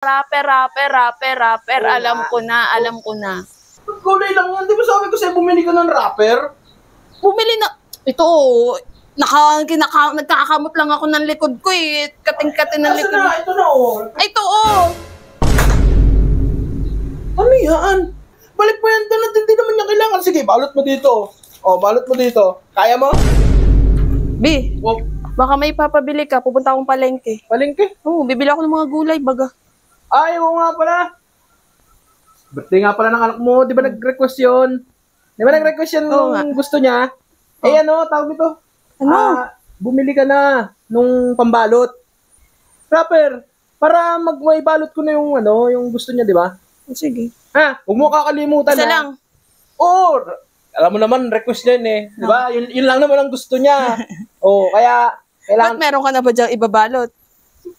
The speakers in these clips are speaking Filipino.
Rapper. Alam ko na. Kulay lang yan. Di ba sabi ko sa'yo, bumili ka ng rapper? Bumili na. Ito, nagkakamot lang ako ng likod ko eh. Kating-kating ng likod. Ito na oh. Ay, ito oh. Ano yan? Balik mo yan doon at hindi naman niya kailangan. Sige, balot mo dito. Oh, balot mo dito. Kaya mo? B, Oh, baka may papabili ka. Pupunta akong palengke. palengke. Oo, bibili ako ng mga gulay, baga. Ay, oo nga pala. Birthday nga pala ng anak mo. Di ba nag-request yun? Di ba nag-request yun Oo nga. nung gusto niya? Eh ano, tawag ito? Ano? Bumili ka na nung pambalot. Rapper, para may balot ko na yung yung gusto niya, di ba? Sige. Ha? Huwag mo kakalimutan Isa ha? lang. Oo. Alam mo naman, request niya yun eh. Di ba? Yun lang naman ang gusto niya. Kaya Ba't kailangan... meron ka na ba diyang ibabalot?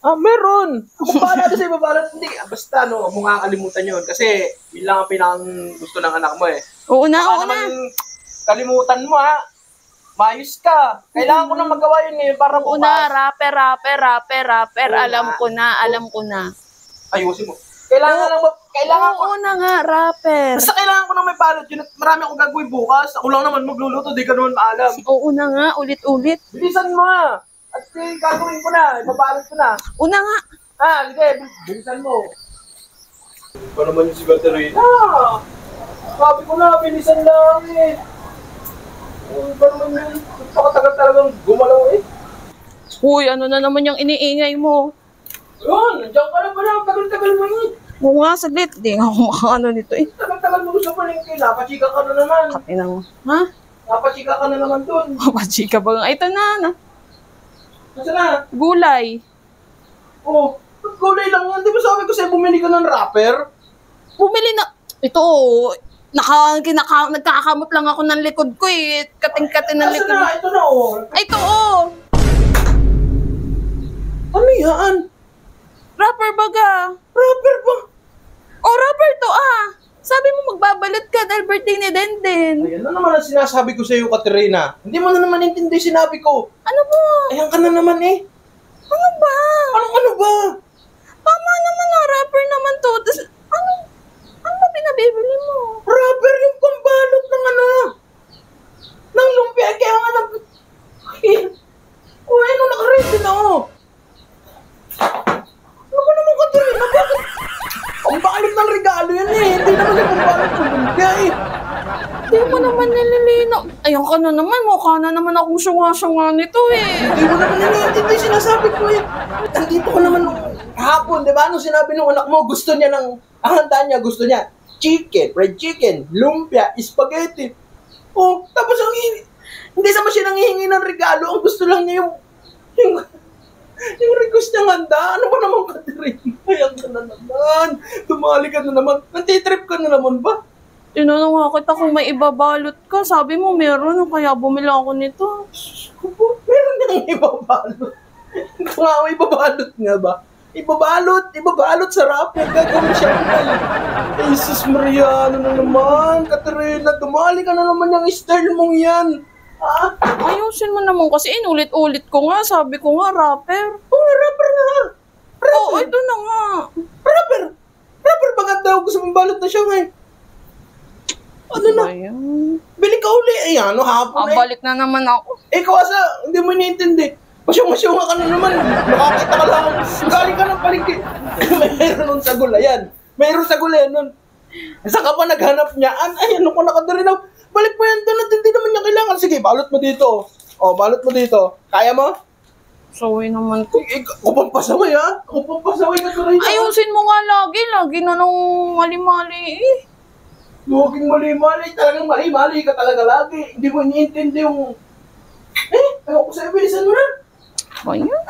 Meron. Kung paano natin sa ibabalot, hindi. Basta, huwag mo kakalimutan yun. Kasi, yun lang ang pinang gusto ng anak mo eh. Oo na. Kalimutan mo ha. Mayos ka. Kailangan ko nang magawa yun ngayon para Oo na, rapper. Alam ko na. Ayusin mo. Kailangan ko. Oo na nga, rapper. Basta kailangan ko nang may balot yun. Marami akong gagawin bukas. Ako lang naman magluluto. Di ka naman maalam. Oo na nga, ulit-ulit. Bilisan mo ha. At gagawin ko na. Ibabalot ko na. Una nga. Sige. Bilisan mo. Ano naman yung si Katerina? Sabi ko na, bilisan lang eh. Ano naman yun? Napakatagal talagang gumalaw eh. Uy, ano na naman yung iniingay mo? Yun, nandiyan ka na pala. Tagal-tagal mo yun. Oo nga, saglit. Di nga ako makaano nito eh. Tagal-tagal mo sa palengke. Napachika ka na naman. Katina mo. Ha? Napachika ka na naman dun. Kapachika ba? Ay, ito na. Nasaan na? Gulay. Oh, gulay lang yan. Di ba sabi ko sa'yo, bumili ka ng rapper? Bumili na. Ito, nagkakamot lang ako ng likod ko eh. Kating-kating ng likod. Nasaan na? Ito na oh. Ay, ito oh. Ano yan? Rapper baga. Rapper ba? Oh, rapper to ah. Sabi mo magbabalot ka dahil birthday ni Denden. Ayan na naman ang sinasabi ko sa'yo, Katerina. Hindi mo na naman intindi sinabi ko. Ano ba? Ayan ka na naman eh. Ano ba? Ano ba? Tama naman na, rapper naman to. Ano ba pinabibili mo? Rapper yung pambalot ng ng lumpia. Kaya nga ano naka-ready na oh. Ano ba naman, Katerina? Bakit? Ang balot ng regalo yan eh. Hindi naman yung pambalot ng lumpia eh. Hindi mo naman nililino. Ayun ka na naman, mukha na naman akong sunga-sunga nito eh. Hindi mo naman niliintindi sinasabi ko eh. Nandito ko naman nung hapon, di ba? Anong sinabi ng anak mo? Gusto niya ang handa niya, gusto niya chicken, fried chicken, lumpia, spaghetti. Oh, tapos hindi naman siya nanghihingi ng regalo. Ang gusto lang niya yung request niyang handa. Ano ba naman, Katerina? Ayan ka na naman. Tumali ka na naman. Nantitrip ka na naman ba? Tinanong nga kita kung may ibabalot ka. Sabi mo meron, kaya bumili ako nito. Meron niyang ibabalot. Kung nga may ibabalot nga ba? Ibabalot sa rapper. Gagawin siya na. Jesus Maria, ano na naman? Katerina, tumali ka na naman yung style mong yan. Ha? Ayusin mo naman kasi inulit-ulit ko nga. Sabi ko nga, rapper. Oo, rapper nga. Oo, ito na nga. Rapper bagad daw. Gusto mong balot na siya ngayon. Ano na? Ayan. Bili ka uli. Ayan, hapon Balik na naman ako. Ikaw asa, hindi mo iniintindi. Masyong-masyong ka na naman. Nakakita ka lang. Galing ka ng palengke. Mayroon nun sa gulayan. Mayroon sa gulayan nun. Saan ka pa naghanap niya? Ay, ano ko nakadari na. Balik mo yan doon at hindi naman niya kailangan. Sige, balot mo dito. Balot mo dito. Kaya mo? Sorry naman ko. Ako pang pasaway ha? Ako pang pasaway na tuloy. Ayusin mo nga lagi. Lagi na nung mali-mali eh. Luging mali-mali. Talagang mali-mali ka talaga lagi. Hindi mo iniintindi yung... Ayaw ko sa'yo. Bilisan mo na. Ayan.